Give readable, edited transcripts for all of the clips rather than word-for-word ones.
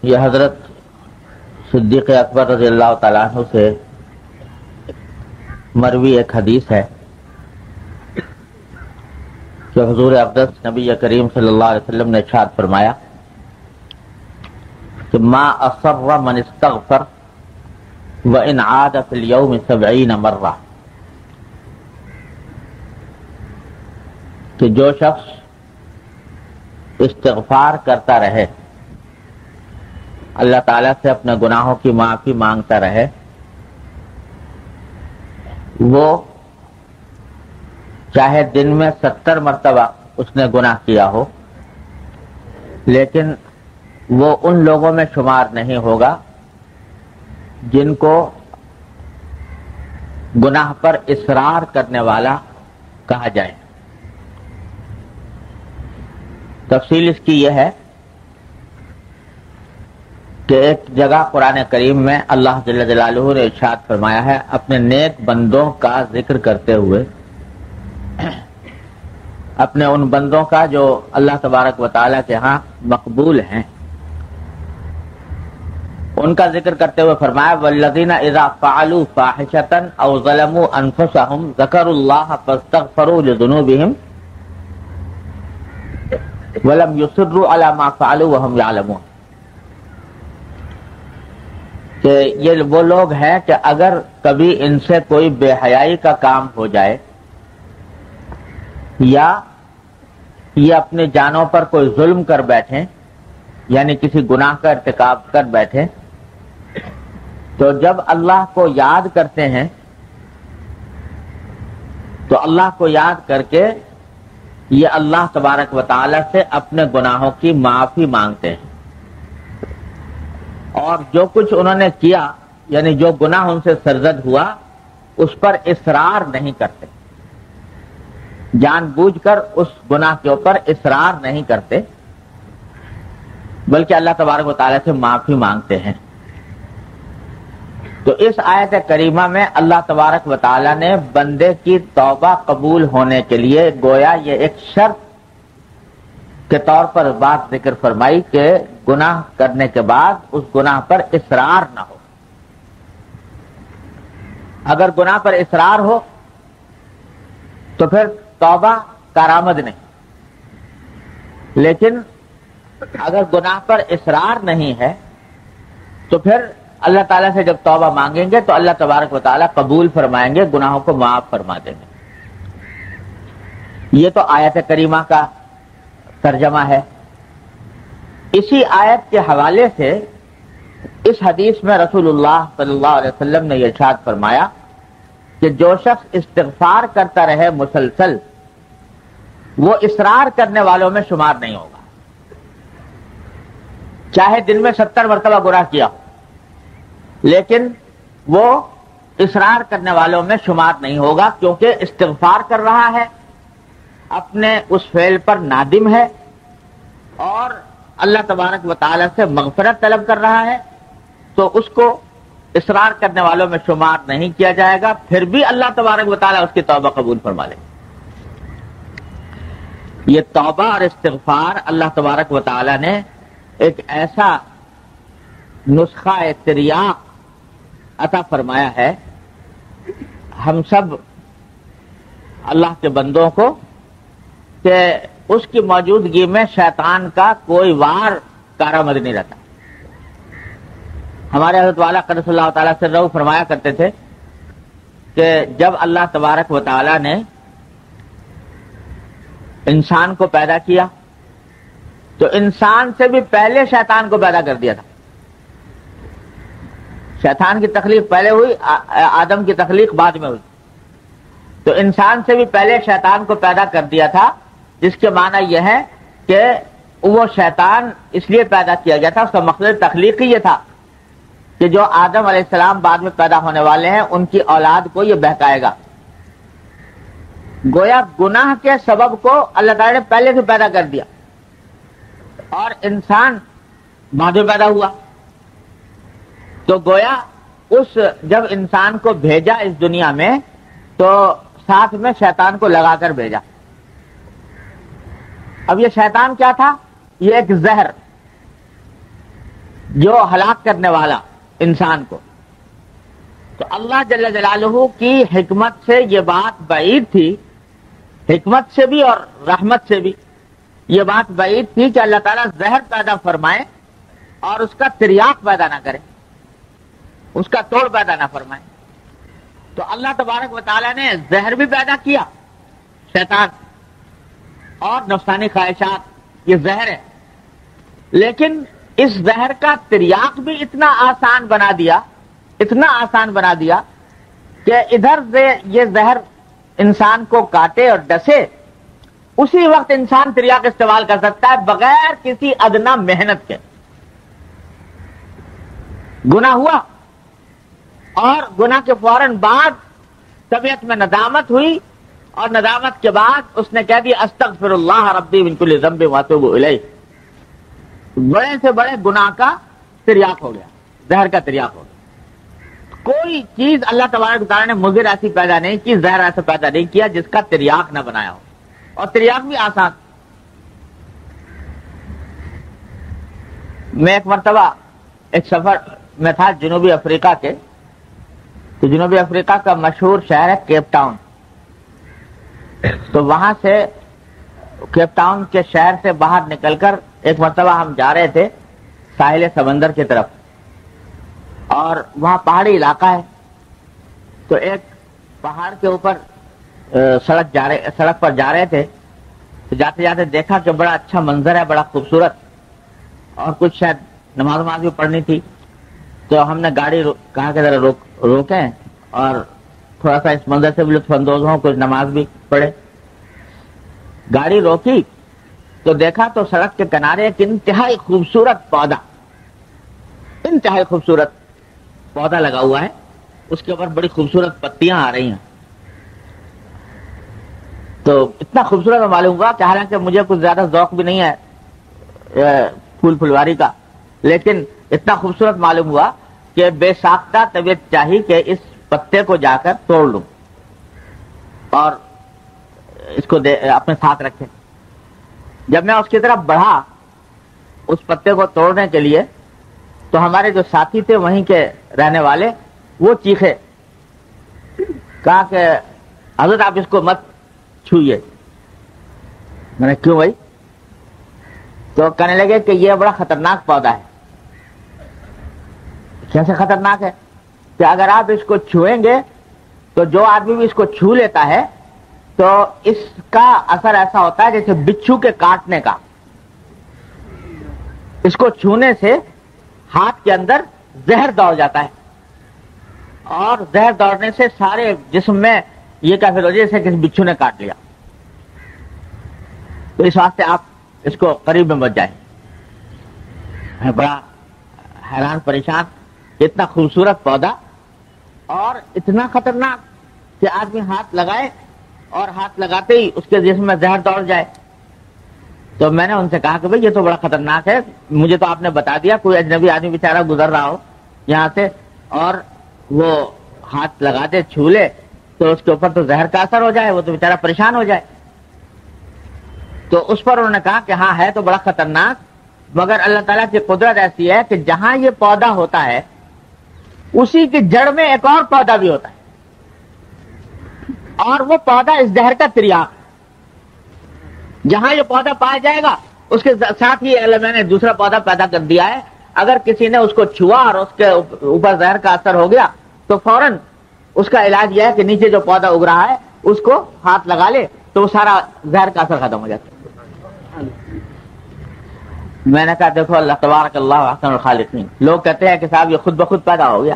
یہ حضرت صدیق اکبر رضی اللہ تعالیٰ عنہ سے مروی ایک حدیث ہے کہ حضور اقدس نبی کریم صلی اللہ علیہ وسلم نے ارشاد فرمایا کہ ما اصر من استغفر وان عاد فی اليوم 70 مرہ، کہ جو شخص استغفار کرتا رہے، اللہ تعالیٰ سے اپنے گناہوں کی معافی مانگتا رہے، وہ چاہے دن میں 70 مرتبہ اس نے گناہ کیا ہو، لیکن وہ ان لوگوں میں شمار نہیں ہوگا جن کو گناہ پر اصرار کرنے والا کہا جائے۔ تفصیل اس کی یہ ہے کہ ایک جگہ قرآن کریم میں اللہ جل جلالہ نے ارشاد فرمایا ہے اپنے نیک بندوں کا ذکر کرتے ہوئے، اپنے ان بندوں کا جو اللہ تبارک و تعالیٰ کے ہاں مقبول ہیں، ان کا ذکر کرتے ہوئے فرمایا والذین اذا فعلوا فاحشۃ او ظلموا انفسهم ذکروا اللہ فاستغفروا لذنوبهم ولم يصروا على ما فعلوا وهم يعلمون، کہ یہ وہ لوگ ہیں کہ اگر کبھی ان سے کوئی بے حیائی کا کام ہو جائے یا یہ اپنی جانوں پر کوئی ظلم کر بیٹھیں، یعنی کسی گناہ کا ارتکاب کر بیٹھیں، تو جب اللہ کو یاد کرتے ہیں تو اللہ کو یاد کر کے یہ اللہ تبارک و تعالی سے اپنے گناہوں کی معافی مانگتے ہیں، اور جو کچھ انہوں نے کیا یعنی جو گناہ ان سے سرزد ہوا اس پر اصرار نہیں کرتے، جان بوجھ کر اس گناہ کے اوپر اصرار نہیں کرتے، بلکہ اللہ تبارک و تعالی سے معافی مانگتے ہیں۔ تو اس آیت کریمہ میں اللہ تبارک و تعالی نے بندے کی توبہ قبول ہونے کے لیے گویا یہ ایک شرط کے طور پر بات ذکر فرمائی کہ گناہ کرنے کے بعد اس گناہ پر اصرار نہ ہو۔ اگر گناہ پر اصرار ہو تو پھر توبہ کارآمد نہیں، لیکن اگر گناہ پر اصرار نہیں ہے تو پھر اللہ تعالیٰ سے جب توبہ مانگیں گے تو اللہ تبارک و تعالیٰ قبول فرمائیں گے، گناہوں کو معاف فرما دیں گے۔ یہ تو آیت کریمہ کا ترجمہ ہے۔ اسی آیت کے حوالے سے اس حدیث میں رسول اللہ صلی اللہ علیہ وسلم نے یہ ارشاد فرمایا کہ جو شخص استغفار کرتا رہے مسلسل وہ اصرار کرنے والوں میں شمار نہیں ہوگا، چاہے دن میں 70 مرتبہ گناہ کیا ہو، لیکن وہ اصرار کرنے والوں میں شمار نہیں ہوگا، کیونکہ استغفار کر رہا ہے، اپنے اس فعل پر نادم ہے اور اللہ تبارک و تعالی سے مغفرت طلب کر رہا ہے، تو اس کو اصرار کرنے والوں میں شمار نہیں کیا جائے گا، پھر بھی اللہ تبارک و تعالی اس کی توبہ قبول فرما لے گا۔ یہ توبہ اور استغفار اللہ تبارک و تعالی نے ایک ایسا نسخہ تریاق عطا فرمایا ہے ہم سب اللہ کے بندوں کو کہ اس کی موجودگی میں شیطان کا کوئی وار کارآمد نہیں رہتا۔ ہمارے حضرت والا قدس اللہ تعالیٰ سے رہو فرمایا کرتے تھے کہ جب اللہ تبارک و تعالیٰ نے انسان کو پیدا کیا تو انسان سے بھی پہلے شیطان کو پیدا کر دیا تھا۔ شیطان کی تخلیق پہلے ہوئی، آدم کی تخلیق بعد میں ہوئی، تو انسان سے بھی پہلے شیطان کو پیدا کر دیا تھا، جس کے معنی یہ ہے کہ وہ شیطان اس لیے پیدا کیا گیا تھا، اس کا مقصد تخلیق ہی یہ تھا کہ جو آدم علیہ السلام بعد میں پیدا ہونے والے ہیں ان کی اولاد کو یہ بہکائے گا۔ گویا گناہ کے سبب کو اللہ تعالی نے پہلے سے پیدا کر دیا اور انسان بعد میں پیدا ہوا، تو گویا اس جب انسان کو بھیجا اس دنیا میں تو ساتھ میں شیطان کو لگا کر بھیجا۔ اب یہ شیطان کیا تھا؟ یہ ایک زہر جو ہلاک کرنے والا انسان کو. تو اللہ جل جلالہ کی حکمت سے یہ بات بعید تھی، حکمت سے بھی اور رحمت سے بھی یہ بات بعید تھی کہ اللہ تعالیٰ زہر پیدا فرمائے اور اس کا تریاق پیدا نہ کرے، اس کا توڑ پیدا نہ فرمائے. تو اللہ تبارک و تعالیٰ نے زہر بھی پیدا کیا، شیطان اور نفسانی خواہشات، یہ زہر ہے، لیکن اس زہر کا تریاق بھی اتنا آسان بنا دیا، اتنا آسان بنا دیا کہ ادھر سے یہ زہر انسان کو کاٹے اور ڈسے، اسی وقت انسان تریاق استعمال کر سکتا ہے بغیر کسی ادنا محنت کے. گناہ ہوا اور گناہ کے فوراً بعد طبیعت میں ندامت ہوئی، اور ندامت کے بعد اس نے کہہ دیا استغفر اللہ ربی من کل ذنب واتوب الیہ. بڑے سے بڑے گناہ کا تریاق ہو گیا، زہر کا تریاق ہو گیا. کوئی چیز اللہ تبارک و تعالیٰ نے مضر ایسی پیدا نہیں کی، زہر ایسا پیدا نہیں کیا جس کا تریاق نہ بنایا ہو، اور تریاق بھی آسان. میں ایک مرتبہ ایک سفر میں تھا جنوبی افریقہ کے، تو جنوبی افریقہ کا مشہور شہر ہے کیپ ٹاؤن. تو وہاں سے کیپ ٹاؤن کے شہر سے باہر نکل کر ایک مرتبہ ہم جا رہے تھے ساحل سمندر کی طرف، اور وہاں پہاڑی علاقہ ہے. تو ایک پہاڑ کے اوپر سڑک پر جا رہے تھے، تو جاتے جاتے دیکھا کہ بڑا اچھا منظر ہے، بڑا خوبصورت، اور کچھ شاید نماز بھی پڑھنی تھی. تو ہم نے گاڑی کہاں کے ذرا روکیں اور تھوڑا سا اس منظر سے بھی لطف اندوز ہوں، کچھ نماز بھی پڑھے. گاڑی روکی تو دیکھا تو سڑک کے کنارے ایک انتہائی خوبصورت پودا، انتہائی خوبصورت پودا لگا ہوا ہے، اس کے اوپر بڑی خوبصورت پتیاں آ رہی ہیں. تو اتنا خوبصورت معلوم ہوا کہ حالانکہ مجھے کچھ زیادہ ذوق بھی نہیں ہے پھول پھلواری کا، لیکن اتنا خوبصورت معلوم ہوا کہ بے ساختہ طبیعت چاہی کہ اس پتے کو جا کر توڑ لوں اور اس کو اپنے ساتھ رکھیں. جب میں اس کی طرف بڑھا اس پتے کو توڑنے کے لیے، تو ہمارے جو ساتھی تھے وہیں کے رہنے والے، وہ چیخے، کہا کہ حضرت آپ اس کو مت چھوئیے. میں نے کیوں بھائی؟ تو کہنے لگے کہ یہ بڑا خطرناک پودا ہے. کیسے خطرناک ہے؟ کہ اگر آپ اس کو چھوئیں گے تو جو آدمی بھی اس کو چھو لیتا ہے تو اس کا اثر ایسا ہوتا ہے جیسے بچھو کے کاٹنے کا. اس کو چھونے سے ہاتھ کے اندر زہر دوڑ جاتا ہے، اور زہر دوڑنے سے سارے جسم میں یہ کیفیت ہو جیسے کسی بچھو نے کاٹ لیا. تو اس واسطے آپ اس کو قریب میں مت جائیں. میں بڑا حیران پریشان، اتنا خوبصورت پودا اور اتنا خطرناک کہ آدمی ہاتھ لگائے اور ہاتھ لگاتے ہی اس کے جسم میں زہر دوڑ جائے. تو میں نے ان سے کہا کہ بھئی یہ تو بڑا خطرناک ہے، مجھے تو آپ نے بتا دیا کوئی اجنبی آدمی بیچارہ گزر رہا ہو یہاں سے اور وہ ہاتھ لگا دے، چھو لے، تو اس کے اوپر تو زہر کا اثر ہو جائے، وہ تو بیچارہ پریشان ہو جائے. تو اس پر انہوں نے کہا کہ ہاں ہے تو بڑا خطرناک، مگر اللہ تعالیٰ کی قدرت ایسی ہے کہ جہاں یہ پودا ہوتا ہے اسی کی جڑ میں ایک اور پودا بھی ہوتا ہے، اور وہ پودا اس زہر کا تریاق. جہاں یہ پودا پایا جائے گا اس کے ساتھ ہی میں نے دوسرا پودا پیدا کر دیا ہے. اگر کسی نے اس کو چھوا اور اس کے اوپر زہر کا اثر ہو گیا تو فوراً اس کا علاج یہ ہے کہ نیچے جو پودا اگ رہا ہے اس کو ہاتھ لگا لے تو وہ سارا زہر کا اثر ختم ہو جاتا ہے. میں نے کہا دیکھو اللہ تبارک اللہ احسن الخالقین. لوگ کہتے ہیں کہ صاحب یہ خود بخود پیدا ہو گیا،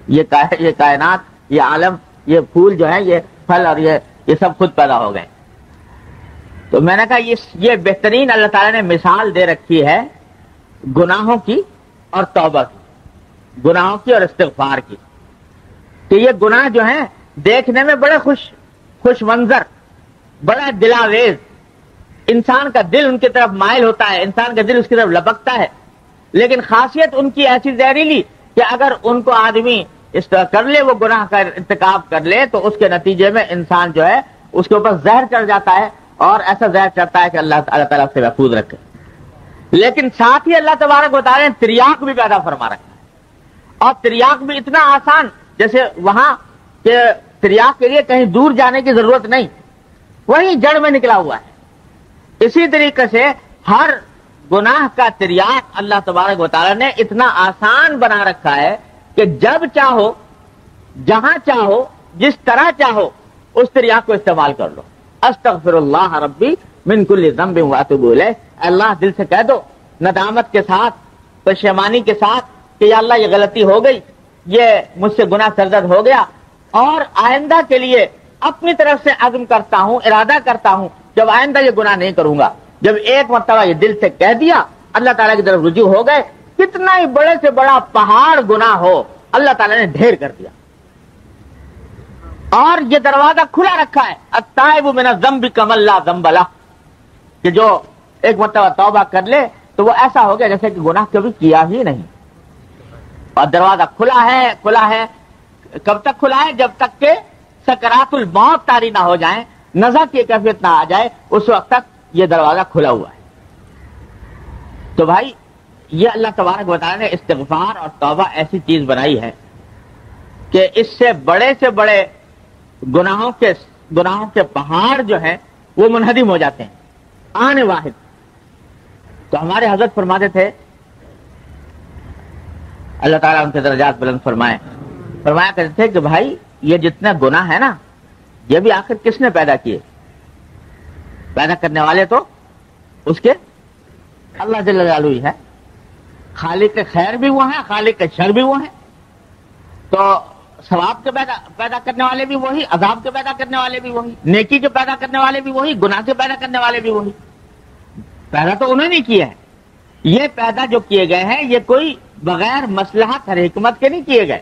یہ کائنات، یہ عالم، یہ پھول جو ہیں، یہ پھل اور یہ سب خود پیدا ہو گئے. تو میں نے کہا یہ بہترین اللہ تعالیٰ نے مثال دے رکھی ہے گناہوں کی اور توبہ کی، گناہوں کی اور استغفار کی. کہ یہ گناہ جو ہیں دیکھنے میں بڑے خوش منظر، بڑا دلاویز، انسان کا دل ان کی طرف مائل ہوتا ہے، انسان کا دل اس کی طرف لپکتا ہے، لیکن خاصیت ان کی ایسی زہریلی کہ اگر ان کو آدمی اس طرح کر لے، وہ گناہ کا ارتکاب کر لے، تو اس کے نتیجے میں انسان جو ہے اس کے اوپر زہر چڑھ جاتا ہے، اور ایسا زہر چڑھتا ہے کہ اللہ تعالیٰ سے محفوظ رکھے. لیکن ساتھ ہی اللہ تبارک و تعالیٰ نے تریاق بھی پیدا فرما رکھا ہے، اور تریاق بھی اتنا آسان، جیسے وہاں کہ تریاق کے لیے کہیں دور جانے کی ضرورت نہیں، وہیں جڑ میں نکلا ہوا ہے۔ اسی طریقے سے ہر گناہ کا تریاق اللہ تبارک و تعالیٰ نے اتنا آسان بنا رکھا ہے کہ جب چاہو، جہاں چاہو، جس طرح چاہو اس تریاق کو استعمال کر لو۔ استغفر اللہ ربی من کل ذنب واتوب الیہ، اللہ دل سے کہہ دو، ندامت کے ساتھ، پشیمانی کے ساتھ کہ یا اللہ یہ غلطی ہو گئی، یہ مجھ سے گناہ سرزد ہو گیا، اور آئندہ کے لیے اپنی طرف سے عزم کرتا ہوں، ارادہ کرتا ہوں جب آئندہ یہ گناہ نہیں کروں گا۔ جب ایک مرتبہ یہ دل سے کہہ دیا، اللہ تعالیٰ کی طرف رجوع ہو گئے، کتنا ہی بڑے سے بڑا پہاڑ گناہ ہو اللہ تعالیٰ نے ڈھیر کر دیا۔ اور یہ دروازہ کھلا رکھا ہے، التائب من الذنب کمن لا ذنب لہ، کہ جو ایک مرتبہ توبہ کر لے تو وہ ایسا ہو گیا جیسے کہ گناہ کبھی کیا ہی نہیں۔ اور دروازہ کھلا ہے، کھلا ہے، کب تک کھلا ہے؟ جب تک کہ سکرات الموت طاری نہ ہو جائیں، نزع کی کیفیت نہ آ جائے، اس وقت تک یہ دروازہ کھلا ہوا ہے۔ تو بھائی یہ اللہ تبارک و تعالیٰ نے استغفار اور توبہ ایسی چیز بنائی ہے کہ اس سے بڑے گناہوں کے پہاڑ جو ہیں وہ منہدم ہو جاتے ہیں آن واحد۔ تو ہمارے حضرت فرماتے تھے، اللہ تعالیٰ ان کے درجات بلند فرمایا کرتے تھے کہ بھائی یہ جتنا گناہ ہے نا، یہ بھی آخر کس نے پیدا کیے؟ پیدا کرنے والے تو اس کے اللہ جل جلالہ ہی ہے۔ خالق خیر بھی وہ ہیں، خالق شر بھی وہ ہیں۔ تو ثواب کے پیدا کرنے والے بھی وہی، عذاب کے پیدا کرنے والے بھی وہی، نیکی کے پیدا کرنے والے بھی وہی، گناہ کے پیدا کرنے والے بھی وہی۔ پیدا تو انہوں نے کیا ہے۔ یہ پیدا جو کیے گئے ہیں یہ کوئی بغیر مصلحت اور حکمت کے نہیں کیے گئے۔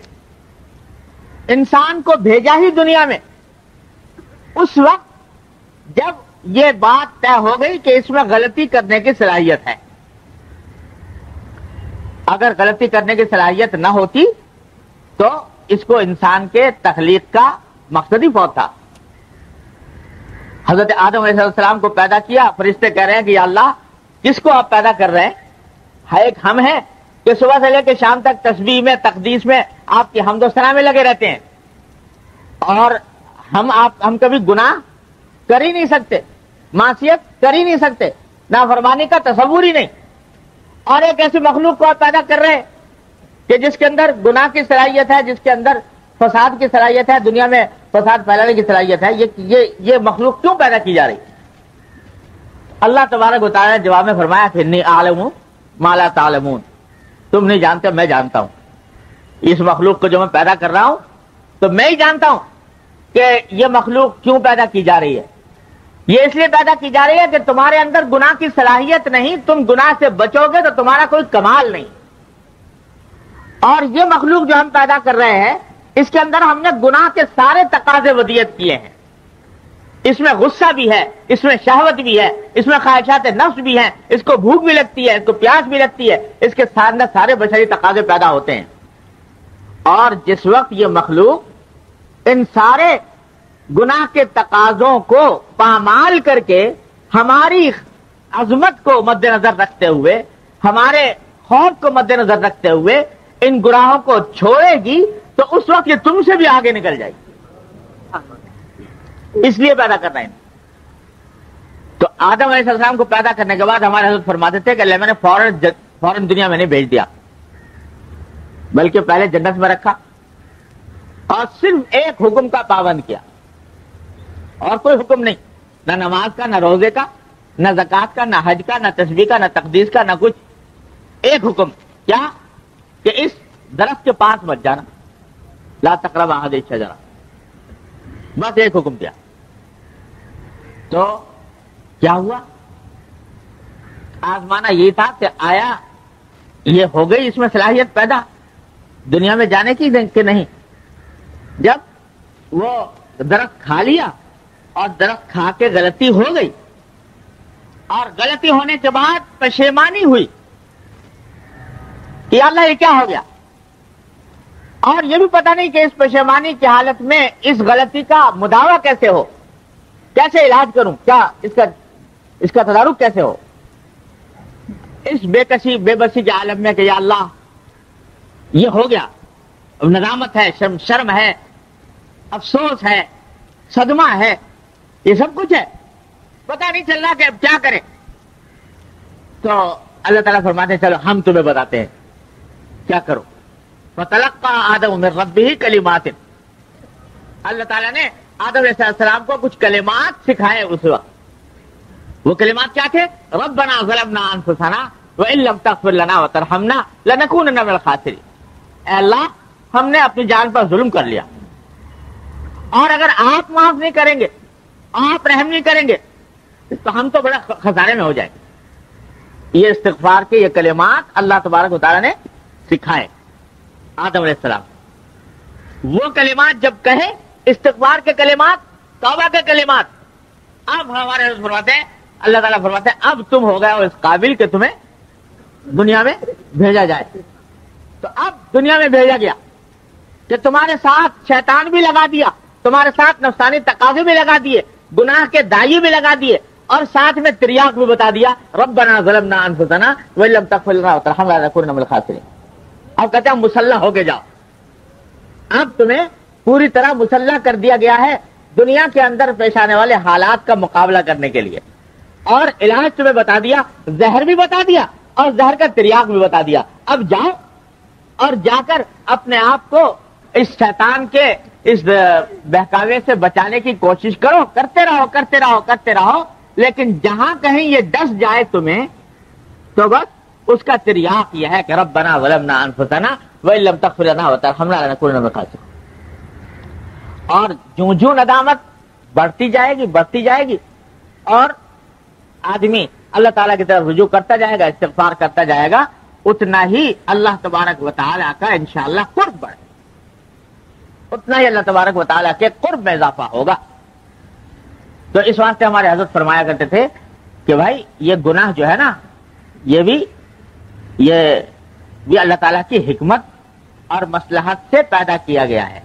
انسان کو بھیجا ہی دنیا میں اس وقت جب یہ بات طے ہو گئی کہ اس میں غلطی کرنے کی صلاحیت ہے۔ اگر غلطی کرنے کی صلاحیت نہ ہوتی تو اس کو انسان کے تخلیق کا مقصد ہی فوت تھا۔ حضرت آدم علیہ السلام کو پیدا کیا، فرشتے کہہ رہے ہیں کہ یا اللہ کس کو آپ پیدا کر رہے ہیں؟ ایک ہم ہیں کہ صبح سے لے کے شام تک تسبیح میں، تقدیس میں، آپ کی حمد و ثنا میں لگے رہتے ہیں، اور ہم کبھی گناہ کر ہی نہیں سکتے، معصیت کر ہی نہیں سکتے، نافرمانی کا تصور ہی نہیں، اور ایک ایسی مخلوق کو آپ پیدا کر رہے ہیں کہ جس کے اندر گناہ کی صلاحیت ہے، جس کے اندر فساد کی صلاحیت ہے، دنیا میں فساد پھیلانے کی صلاحیت ہے۔ یہ مخلوق کیوں پیدا کی جا رہی؟ اللہ تبارک و تعالیٰ نے جواب میں فرمایا کہ انی اعلم ما لا تعلمون، تم نہیں جانتے، میں جانتا ہوں۔ اس مخلوق کو جو میں پیدا کر رہا ہوں تو میں ہی جانتا ہوں کہ یہ مخلوق کیوں پیدا کی جا رہی ہے۔ یہ اس لیے پیدا کی جا رہی ہے کہ تمہارے اندر گناہ کی صلاحیت نہیں، تم گناہ سے بچو گے تو تمہارا کوئی کمال نہیں۔ اور یہ مخلوق جو ہم پیدا کر رہے ہیں اس کے اندر ہم نے گناہ کے سارے تقاضے ودیت کیے ہیں۔ اس میں غصہ بھی ہے، اس میں شہوت بھی ہے، اس میں خواہشات نفس بھی ہیں، اس کو بھوک بھی لگتی ہے، اس کو پیاس بھی لگتی ہے، اس کے اندر سارے بشری تقاضے پیدا ہوتے ہیں۔ اور جس وقت یہ مخلوق ان سارے گناہ کے تقاضوں کو پامال کر کے ہماری عظمت کو مد نظر رکھتے ہوئے، ہمارے خوف کو مد نظر رکھتے ہوئے ان گناہوں کو چھوڑے گی تو اس وقت یہ تم سے بھی آگے نکل جائے گی، اس لیے پیدا کر رہے ہیں۔ تو آدم علیہ السلام کو پیدا کرنے کے بعد ہمارے حضرت فرماتے تھے کہ اللہ میں نے فوراً دنیا میں نہیں بھیج دیا، بلکہ پہلے جنت میں رکھا اور صرف ایک حکم کا پابند کیا، اور کوئی حکم نہیں، نہ نماز کا، نہ روزے کا، نہ زکوٰۃ کا، نہ حج کا، نہ تسبیح کا، نہ تقدیس کا، نہ کچھ۔ ایک حکم کیا کہ اس درخت کے پاس مت جانا، لا تقربوا هذه الشجرة، بس ایک حکم دیا۔ تو کیا ہوا؟ آزمانا یہ تھا کہ آیا یہ ہو گئی اس میں صلاحیت پیدا دنیا میں جانے کی کہ نہیں۔ جب وہ درخت کھا لیا اور درخت کھا کے غلطی ہو گئی، اور غلطی ہونے کے بعد پشیمانی ہوئی کہ اللہ یہ کیا ہو گیا، اور یہ بھی پتہ نہیں کہ اس پشیمانی کی حالت میں اس غلطی کا مداوع کیسے ہو، کیسے علاج کروں، کیا اس کا تدارک کیسے ہو۔ اس بے بسی کے عالم میں کہ یا اللہ یہ ہو گیا، ندامت ہے، شرم ہے، افسوس ہے، صدمہ ہے، یہ سب کچھ ہے، پتہ نہیں چل رہا کہ اب کیا کریں. تو اللہ تعالیٰ فرماتے ہیں چلو ہم تمہیں بتاتے ہیں کیا کرو. فَتَلَقَّىٰ آدَمُ مِن رَبِّهِ كَلِمَاتٍ، اللہ تعالیٰ نے آدم علیہ السلام کو کچھ کلمات سکھائے اس وقت. وہ کلمات کیا تھے؟ رَبَّنَا ظَلَمْنَا أَنفُسَنَا وَإِن لَّمْ تَغْفِرْ لَنَا وَتَرْحَمْنَا لَنَكُونَنَّ مِنَ الْخَاسِرِينَ. اے اللہ ہم نے اپنی جان پر ظلم کر لیا، اور اگر آپ معاف نہیں کریں گے، آپ رحم نہیں کریں گے تو ہم تو بڑا خسارے میں ہو جائیں گے. یہ استغفار کے یہ کلمات اللہ تبارک و تعالیٰ نے سکھائے آدم علیہ السلام. وہ کلمات جب کہے، استغفار کے کلمات، توبہ کے کلمات، اب ہمارے حضرت فرماتے ہیں، اللہ تعالیٰ فرماتے ہیں اب تم ہو گئے ہو اس قابل کہ تمہیں دنیا میں بھیجا جائے. تو اب دنیا میں بھیجا گیا کہ تمہارے ساتھ شیطان بھی لگا دیا، تمہارے ساتھ نفسانی تقاضے بھی لگا دیے، گناہ کے دائی بھی لگا دیے، اور ساتھ میں تریاق بھی بتا دیا ربنا ظلمنا انفسنا وان لم تغفر لنا وترحمنا لنكونن من الخاسرین. اب کہتے ہیں مسلح ہو کے جاؤ، اب تمہیں پوری طرح مسلح کر دیا گیا ہے دنیا کے اندر پیش آنے والے حالات کا مقابلہ کرنے کے لیے، اور علاج تمہیں بتا دیا، زہر بھی بتا دیا اور زہر کا تریاق بھی بتا دیا. اب جاؤ اور جا کر اپنے آپ کو اس شیطان کے اس بہکاوے سے بچانے کی کوشش کرو، کرتے رہو کرتے رہو کرتے رہو، لیکن جہاں کہیں یہ ڈس جائے تمہیں تو بس اس کا تریاق یہ ہے کہ ربنا ظلمنا انفسنا وان لم تغفر لنا وترحمنا لنكونن من الخاسرین. اور جوں جوں ندامت بڑھتی جائے گی بڑھتی جائے گی، اور آدمی اللہ تعالیٰ کی طرف رجوع کرتا جائے گا، استغفار کرتا جائے گا، اتنا ہی اللہ تبارک و تعالیٰ کا انشاءاللہ قرب بڑھے، اتنا ہی اللہ تبارک و تعالیٰ کے قرب میں اضافہ ہوگا. تو اس واسطے ہمارے حضرت فرمایا کرتے تھے کہ بھائی یہ گناہ جو ہے نا، یہ بھی اللہ تعالیٰ کی حکمت اور مصلحت سے پیدا کیا گیا ہے.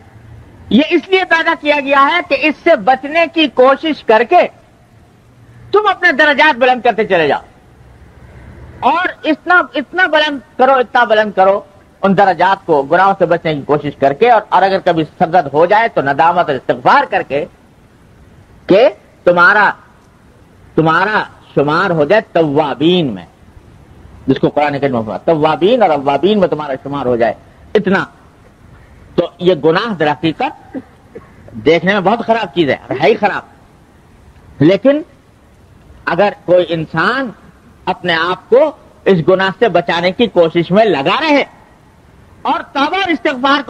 یہ اس لیے پیدا کیا گیا ہے کہ اس سے بچنے کی کوشش کر کے تم اپنے درجات بلند کرتے چلے جاؤ، اور اتنا بلند کرو ان درجات کو گناہوں سے بچنے کی کوشش کر کے، اور اگر کبھی سرزد ہو جائے تو ندامت اور استغفار کر کے کہ تمہارا شمار ہو جائے توابین میں، جس کو قرآن کریم میں توابین اور اوابین میں تمہارا شمار ہو جائے. اتنا تو یہ گناہ در حقیقت دیکھنے میں بہت خراب چیز ہے، ہے ہی خراب، لیکن اگر کوئی انسان اپنے آپ کو اس گناہ سے بچانے کی کوشش میں لگا رہے اور توبہ اور استغفار